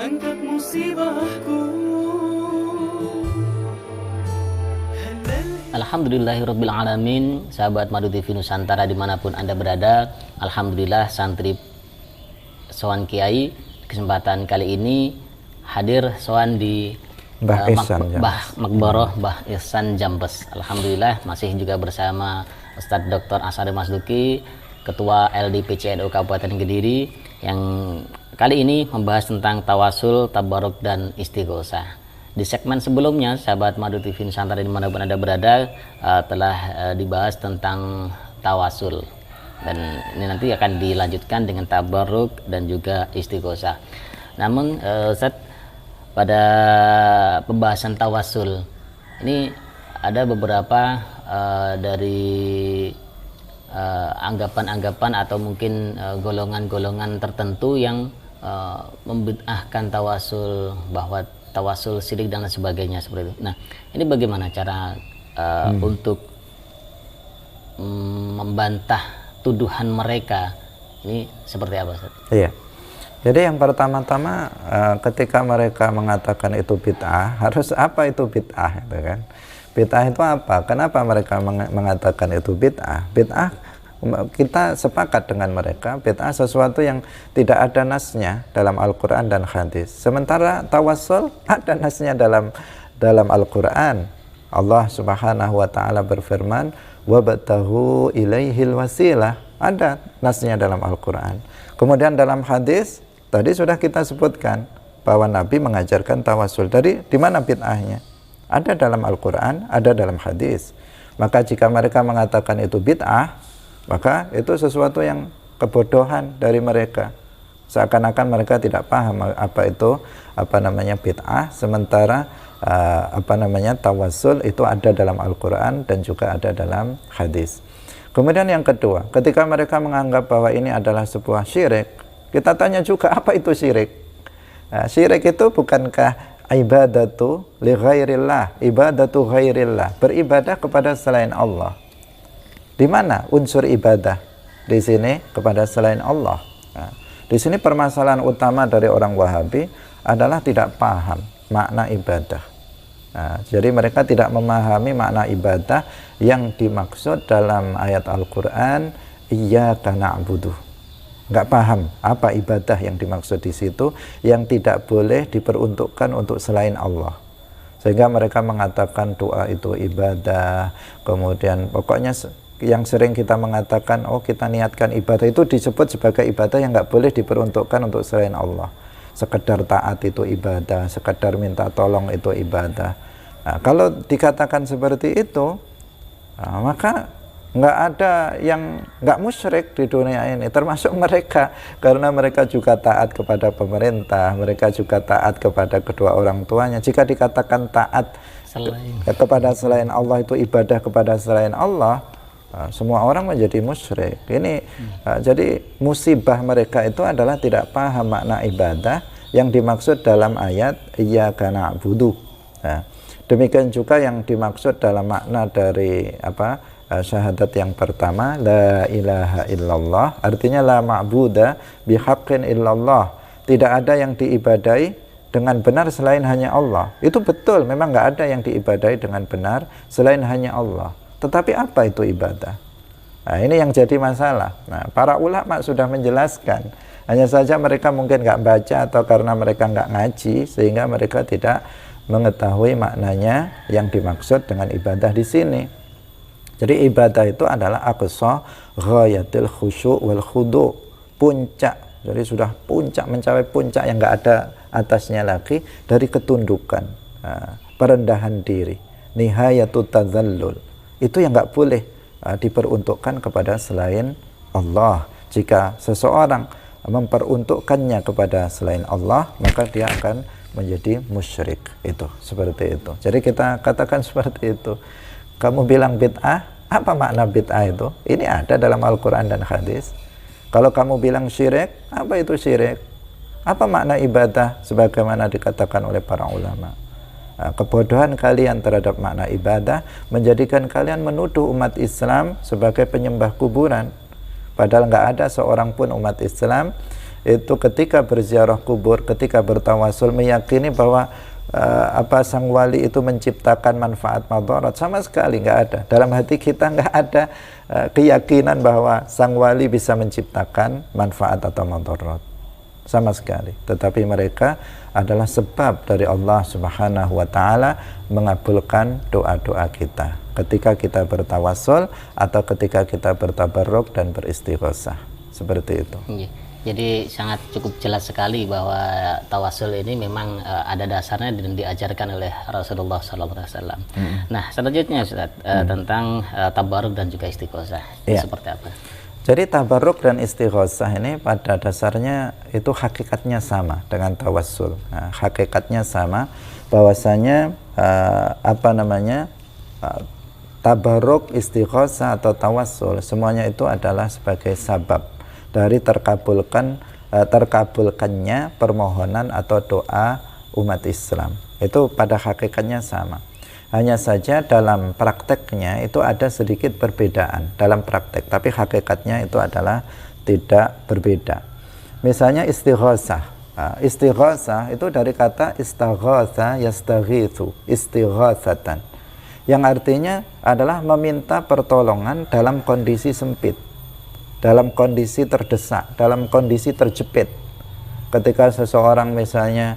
angkat musibahku. Alhamdulillahirabbil alamin. Sahabat Madu TV Nusantara dimanapun Anda berada, alhamdulillah santri Soan Kiai kesempatan kali ini hadir soan di Makboroh Mbah Ihsan Jambes. Alhamdulillah masih juga bersama Ustadz Dr. Asari Masduki, Ketua LDPC NU Kabupaten Kediri, yang kali ini membahas tentang tawasul, tabaruk, dan istighosah. Di segmen sebelumnya, sahabat Madu TV Nusantara dimanapun Anda berada, telah dibahas tentang tawasul, dan ini nanti akan dilanjutkan dengan tabaruk dan juga istighosah. Namun Ustaz, pada pembahasan tawasul ini ada beberapa dari anggapan-anggapan atau mungkin golongan-golongan tertentu yang membid'ahkan tawasul, bahwa tawasul syirik dan sebagainya seperti itu. Nah, ini bagaimana cara untuk membantah tuduhan mereka? Ini seperti apa, Ustaz? Iya. Jadi yang pertama-tama ketika mereka mengatakan itu bid'ah, harus apa itu bid'ah, gitu kan? Bid'ah itu apa? Kenapa mereka mengatakan itu bid'ah? Bid'ah, kita sepakat dengan mereka, bid'ah sesuatu yang tidak ada nasnya dalam Al-Quran dan hadis. Sementara tawassul ada nasnya dalam Al-Quran. Allah Subhanahu wa ta'ala berfirman, wabtahu ilaihil wasilah. Ada nasnya dalam Al-Quran. Kemudian dalam hadis tadi sudah kita sebutkan bahwa Nabi mengajarkan tawassul. Dari di mana bid'ahnya? Ada dalam Al-Quran, ada dalam hadis. Maka jika mereka mengatakan itu bid'ah, maka itu sesuatu yang kebodohan dari mereka. Seakan-akan mereka tidak paham apa itu bid'ah, sementara tawassul itu ada dalam Al-Quran dan juga ada dalam hadis. Kemudian yang kedua, ketika mereka menganggap bahwa ini adalah sebuah syirik, kita tanya juga apa itu syirik. Syirik itu bukankah ibadatu li ghairillah, ibadatu ghairillah, beribadah kepada selain Allah. Di mana unsur ibadah di sini kepada selain Allah? Nah, di sini permasalahan utama dari orang Wahabi adalah tidak paham makna ibadah. Nah, jadi mereka tidak memahami makna ibadah yang dimaksud dalam ayat Al-Quran, iyyaka na'budu. Nggak paham apa ibadah yang dimaksud di situ, yang tidak boleh diperuntukkan untuk selain Allah. Sehingga mereka mengatakan doa itu ibadah, kemudian pokoknya yang sering kita mengatakan, oh kita niatkan ibadah, itu disebut sebagai ibadah yang nggak boleh diperuntukkan untuk selain Allah. Sekedar taat itu ibadah, sekedar minta tolong itu ibadah. Nah, kalau dikatakan seperti itu, nah, maka nggak ada yang nggak musyrik di dunia ini, termasuk mereka, karena mereka juga taat kepada pemerintah, mereka juga taat kepada kedua orang tuanya. Jika dikatakan taat kepada selain Allah itu ibadah kepada selain Allah, semua orang menjadi musyrik. Ini jadi musibah mereka itu adalah tidak paham makna ibadah yang dimaksud dalam ayat iyyaka na'budu. Nah, demikian juga yang dimaksud dalam makna dari syahadat yang pertama, la ilaha illallah, artinya la ma'buda bihaqqin illallah, tidak ada yang diibadai dengan benar selain hanya Allah. Itu betul, memang nggak ada yang diibadai dengan benar selain hanya Allah. Tetapi apa itu ibadah? Nah, ini yang jadi masalah. Nah, para ulama sudah menjelaskan, hanya saja mereka mungkin nggak baca atau karena mereka nggak ngaji, sehingga mereka tidak mengetahui maknanya yang dimaksud dengan ibadah di sini. Jadi ibadah itu adalah aqsa ghayatil khusyu' wal khudu', puncak. Jadi sudah puncak, mencapai puncak yang nggak ada atasnya lagi dari ketundukan, perendahan diri, nihayatut tadzallul. Itu yang nggak boleh diperuntukkan kepada selain Allah. Jika seseorang memperuntukkannya kepada selain Allah, maka dia akan menjadi musyrik. Itu seperti itu. Jadi kita katakan seperti itu. Kamu bilang bid'ah, apa makna bid'ah itu? Ini ada dalam Al-Quran dan hadis. Kalau kamu bilang syirik, apa itu syirik? Apa makna ibadah sebagaimana dikatakan oleh para ulama? Nah, kebodohan kalian terhadap makna ibadah menjadikan kalian menuduh umat Islam sebagai penyembah kuburan. Padahal nggak ada seorang pun umat Islam itu ketika berziarah kubur, ketika bertawasul meyakini bahwa sang wali itu menciptakan manfaat madarat, sama sekali nggak ada. Dalam hati kita nggak ada keyakinan bahwa sang wali bisa menciptakan manfaat atau madarat, sama sekali. Tetapi mereka adalah sebab dari Allah Subhanahu wa taala mengabulkan doa-doa kita ketika kita bertawasul atau ketika kita bertabarruk dan beristighosah, seperti itu. Jadi sangat cukup jelas sekali bahwa tawasul ini memang ada dasarnya dan diajarkan oleh Rasulullah SAW. Nah, selanjutnya Ustaz, tentang tabarruk dan juga istighosah. Seperti apa? Jadi tabarruk dan istighosah ini pada dasarnya itu hakikatnya sama dengan tawasul. Nah, hakikatnya sama, bahwasanya tabarruk, istighosah atau tawasul semuanya itu adalah sebagai sabab dari terkabulkannya permohonan atau doa umat Islam. Itu pada hakikatnya sama. Hanya saja dalam prakteknya itu ada sedikit perbedaan dalam praktek, tapi hakikatnya itu adalah tidak berbeda. Misalnya istighosah. Istighosah itu dari kata istaghotha yastaghithu, istighosatan, yang artinya adalah meminta pertolongan dalam kondisi sempit, dalam kondisi terdesak, dalam kondisi terjepit. Ketika seseorang misalnya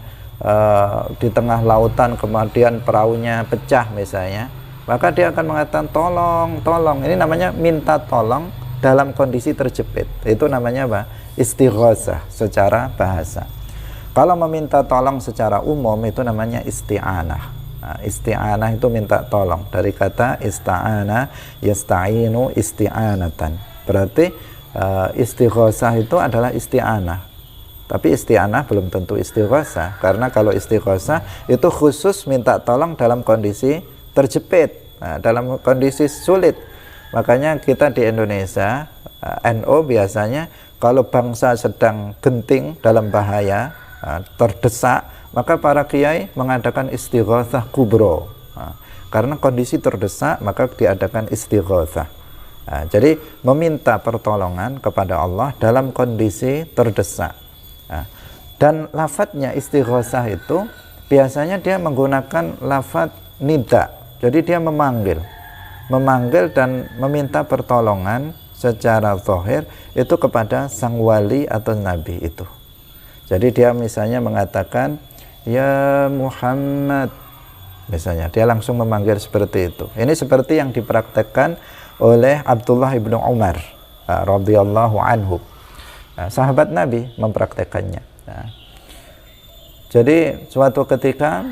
di tengah lautan kemudian perahunya pecah misalnya, maka dia akan mengatakan tolong, tolong. Ini namanya minta tolong dalam kondisi terjepit. Itu namanya apa? Istighosah secara bahasa. Kalau meminta tolong secara umum itu namanya isti'anah. Nah, isti'anah itu minta tolong, dari kata ista'ana yasta'inu isti'anatan. Berarti istighosah itu adalah isti'anah. Tapi isti'anah belum tentu istighosah, karena kalau istighosah itu khusus minta tolong dalam kondisi terjepit, dalam kondisi sulit. Makanya kita di Indonesia, NU biasanya kalau bangsa sedang genting dalam bahaya, terdesak, maka para kiai mengadakan istighosah kubro. Karena kondisi terdesak, maka diadakan istighosah. Jadi meminta pertolongan kepada Allah dalam kondisi terdesak. Dan lafadznya istighosah itu biasanya dia menggunakan lafadz nida. Jadi dia memanggil dan meminta pertolongan secara zahir itu kepada sang wali atau nabi itu. Jadi dia misalnya mengatakan ya Muhammad, misalnya dia langsung memanggil seperti itu. Ini seperti yang dipraktekkan oleh Abdullah ibnu Umar radhiyallahu anhu. Sahabat Nabi mempraktekannya. Jadi suatu ketika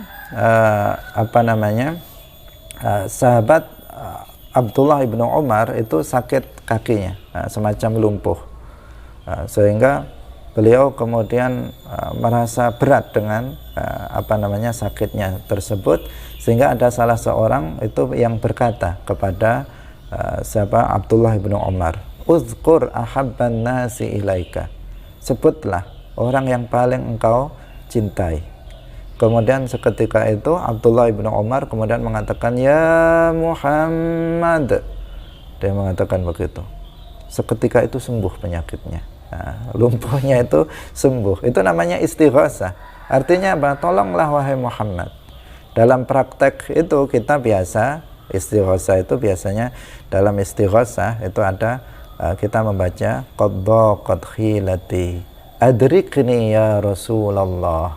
sahabat Abdullah ibnu Umar itu sakit kakinya, semacam lumpuh, sehingga beliau kemudian merasa berat dengan sakitnya tersebut, sehingga ada salah seorang itu yang berkata kepada Abdullah ibnu Umar, uzkur ahabban nasi ilaika, sebutlah orang yang paling engkau cintai. Kemudian seketika itu Abdullah ibnu Umar kemudian mengatakan ya Muhammad, dia mengatakan begitu. Seketika itu sembuh penyakitnya, lumpuhnya itu sembuh. Itu namanya istighosah. Artinya apa? Tolonglah wahai Muhammad. Dalam praktek itu kita biasa istighosah itu biasanya dalam istighosah itu ada kita membaca qad daqat khilati adrikni ya Rasulullah,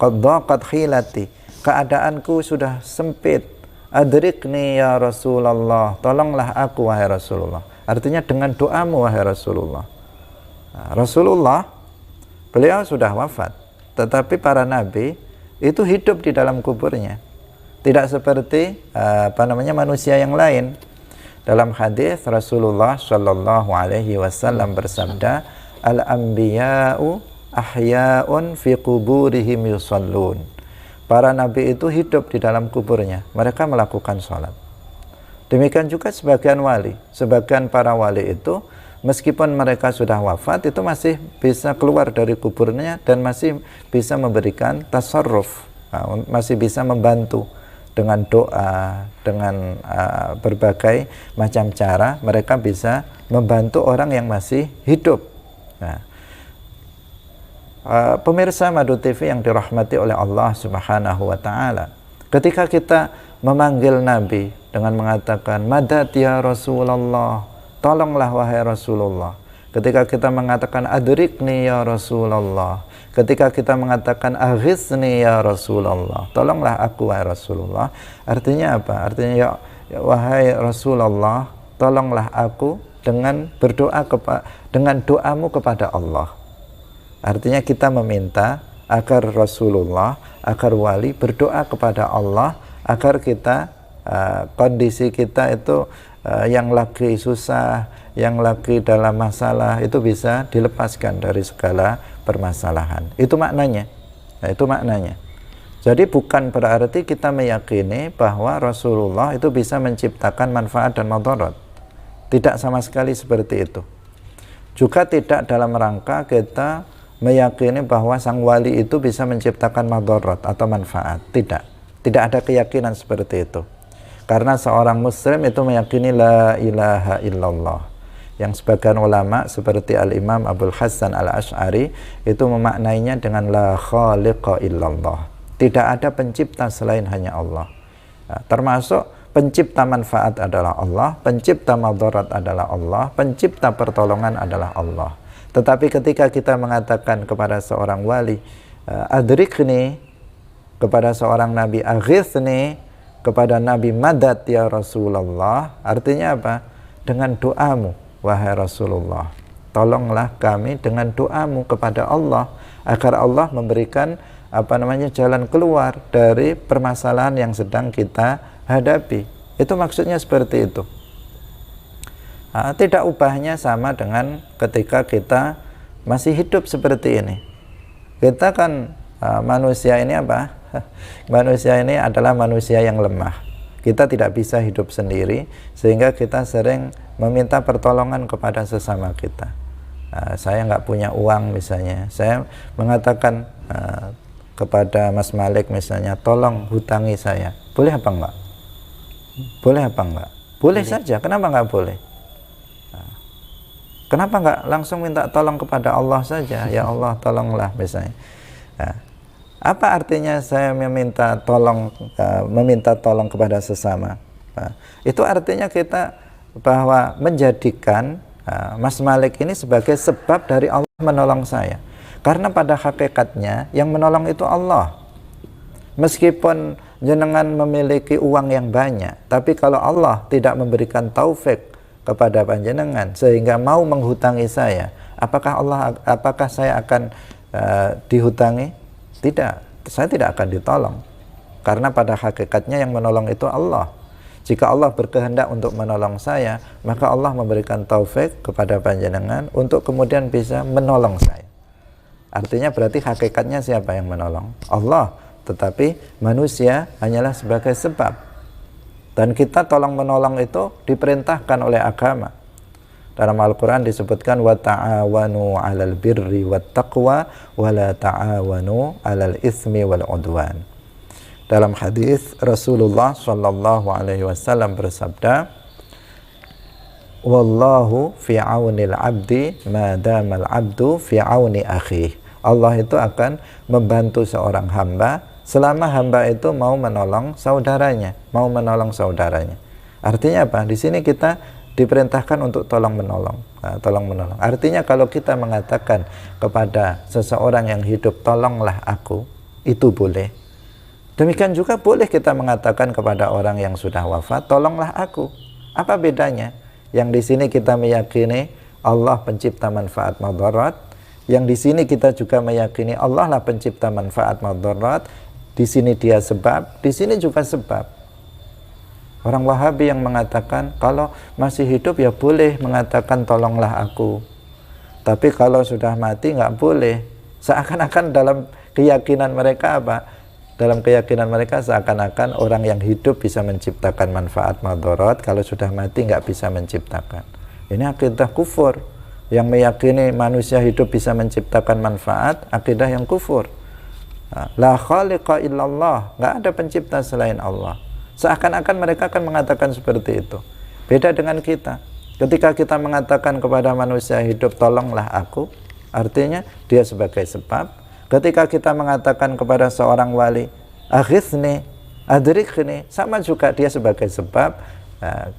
qad daqat khilati, keadaanku sudah sempit, adrikni ya Rasulullah, tolonglah aku wahai Rasulullah. Artinya dengan doamu wahai Rasulullah. Rasulullah beliau sudah wafat, tetapi para nabi itu hidup di dalam kuburnya, tidak seperti manusia yang lain. Dalam hadis Rasulullah Shallallahu Alaihi Wasallam bersabda, al-anbiya'u ahya'un fi quburihim yusallun. Para nabi itu hidup di dalam kuburnya, mereka melakukan sholat. Demikian juga sebagian wali, sebagian para wali itu meskipun mereka sudah wafat itu masih bisa keluar dari kuburnya dan masih bisa memberikan tasarruf, masih bisa membantu dengan doa, dengan berbagai macam cara mereka bisa membantu orang yang masih hidup. pemirsa Madu TV yang dirahmati oleh Allah Subhanahu wa taala, ketika kita memanggil Nabi dengan mengatakan madad ya Rasulullah, tolonglah wahai Rasulullah, ketika kita mengatakan adrikni ya Rasulullah, ketika kita mengatakan aghithni ya Rasulullah, tolonglah aku wahai Rasulullah, artinya apa? Artinya ya wahai Rasulullah, tolonglah aku dengan berdoa dengan doamu kepada Allah. Artinya kita meminta agar Rasulullah, agar wali berdoa kepada Allah agar kita kondisi kita itu yang lagi susah, yang lagi dalam masalah itu bisa dilepaskan dari segala permasalahan. Itu maknanya. Nah, itu maknanya. Jadi bukan berarti kita meyakini bahwa Rasulullah itu bisa menciptakan manfaat dan madarat. Tidak sama sekali seperti itu. Juga tidak dalam rangka kita meyakini bahwa sang wali itu bisa menciptakan madarat atau manfaat. Tidak ada keyakinan seperti itu. Karena seorang muslim itu meyakini la ilaha illallah. Yang sebagian ulama seperti Al-Imam Abul Hasan Al-Asy'ari itu memaknainya dengan la khaliqa illallah. Tidak ada pencipta selain hanya Allah. Nah, termasuk pencipta manfaat adalah Allah, pencipta madarat adalah Allah, pencipta pertolongan adalah Allah. Tetapi ketika kita mengatakan kepada seorang wali adrikni, kepada seorang nabi aghithni, kepada nabi madad ya Rasulullah, artinya apa? Dengan doamu wahai Rasulullah, tolonglah kami dengan doamu kepada Allah agar Allah memberikan jalan keluar dari permasalahan yang sedang kita hadapi. Itu maksudnya seperti itu. Tidak ubahnya sama dengan ketika kita masih hidup seperti ini. Kita kan manusia ini apa? Manusia ini adalah manusia yang lemah. Kita tidak bisa hidup sendiri, sehingga kita sering meminta pertolongan kepada sesama kita. Saya nggak punya uang misalnya, saya mengatakan kepada Mas Malik misalnya, tolong hutangi saya. Boleh apa enggak? Boleh apa enggak? Boleh saja, kenapa enggak boleh? Kenapa enggak langsung minta tolong kepada Allah saja? Ya Allah tolonglah misalnya. Nah, apa artinya saya meminta tolong kepada sesama? Nah, itu artinya kita bahwa menjadikan Mas Malik ini sebagai sebab dari Allah menolong saya. Karena pada hakikatnya yang menolong itu Allah. Meskipun jenengan memiliki uang yang banyak, tapi kalau Allah tidak memberikan taufik kepada panjenengan sehingga mau menghutangi saya, apakah saya akan dihutangi? Tidak, saya tidak akan ditolong. Karena pada hakikatnya yang menolong itu Allah. Jika Allah berkehendak untuk menolong saya, maka Allah memberikan taufik kepada panjenengan untuk kemudian bisa menolong saya. Artinya berarti hakikatnya siapa yang menolong? Allah. Tetapi manusia hanyalah sebagai sebab. Dan kita tolong menolong itu diperintahkan oleh agama. Dalam Al-Quran disebutkan wa ta'awanu 'alal birri wat taqwa wa la ta'awanu 'alal itsmi wal 'udwan. Dalam hadis Rasulullah sallallahu alaihi wasallam bersabda, wallahu fi 'aunil 'abdi ma damal 'abdu fi 'auni akhihi. Allah itu akan membantu seorang hamba selama hamba itu mau menolong saudaranya, Artinya apa? Di sini kita diperintahkan untuk tolong menolong. Artinya kalau kita mengatakan kepada seseorang yang hidup, tolonglah aku, itu boleh. Demikian juga boleh kita mengatakan kepada orang yang sudah wafat, tolonglah aku. Apa bedanya? Yang di sini kita meyakini Allah pencipta manfaat madarat, yang di sini kita juga meyakini Allah lah pencipta manfaat madarat. Di sini dia sebab, di sini juga sebab. Orang Wahabi yang mengatakan kalau masih hidup ya boleh mengatakan tolonglah aku, tapi kalau sudah mati nggak boleh. Seakan-akan dalam keyakinan mereka apa? Dalam keyakinan mereka seakan-akan orang yang hidup bisa menciptakan manfaat madarat, kalau sudah mati nggak bisa menciptakan. Ini akidah kufur. Yang meyakini manusia hidup bisa menciptakan manfaat, akidah yang kufur. La khaliqa illallah, nggak ada pencipta selain Allah. Seakan-akan mereka akan mengatakan seperti itu. Beda dengan kita. Ketika kita mengatakan kepada manusia hidup, tolonglah aku, artinya dia sebagai sebab. Ketika kita mengatakan kepada seorang wali, aghithni, adrikhni, sama juga dia sebagai sebab.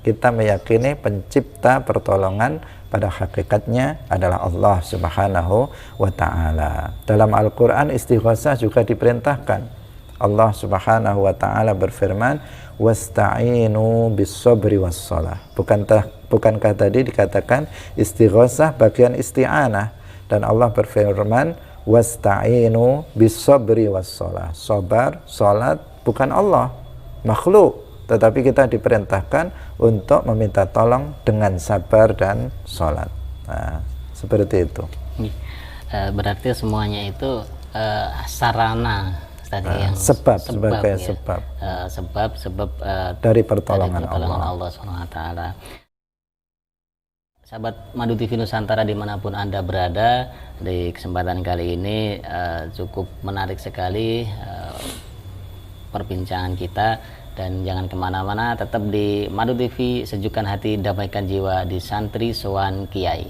Kita meyakini pencipta pertolongan pada hakikatnya adalah Allah Subhanahu wa ta'ala. Dalam Al-Quran istighosah juga diperintahkan. Allah Subhanahu wa ta'ala berfirman, wasta'inu bis-sabri was-shalah. Bukankah tadi dikatakan istighosah bagian isti'anah, dan Allah berfirman wasta'inu bis-sabri was-shalah. Sabar, salat bukan Allah, makhluk, tetapi kita diperintahkan untuk meminta tolong dengan sabar dan sholat. Nah, seperti itu. Berarti semuanya itu sarana tadi yang sebab sebagai ya. sebab dari pertolongan Allah SWT. Sahabat Madu TV Nusantara dimanapun Anda berada, di kesempatan kali ini cukup menarik sekali perbincangan kita. Dan jangan kemana-mana, tetap di Madu TV, sejukkan hati, damaikan jiwa di Santri Sowan Kiai.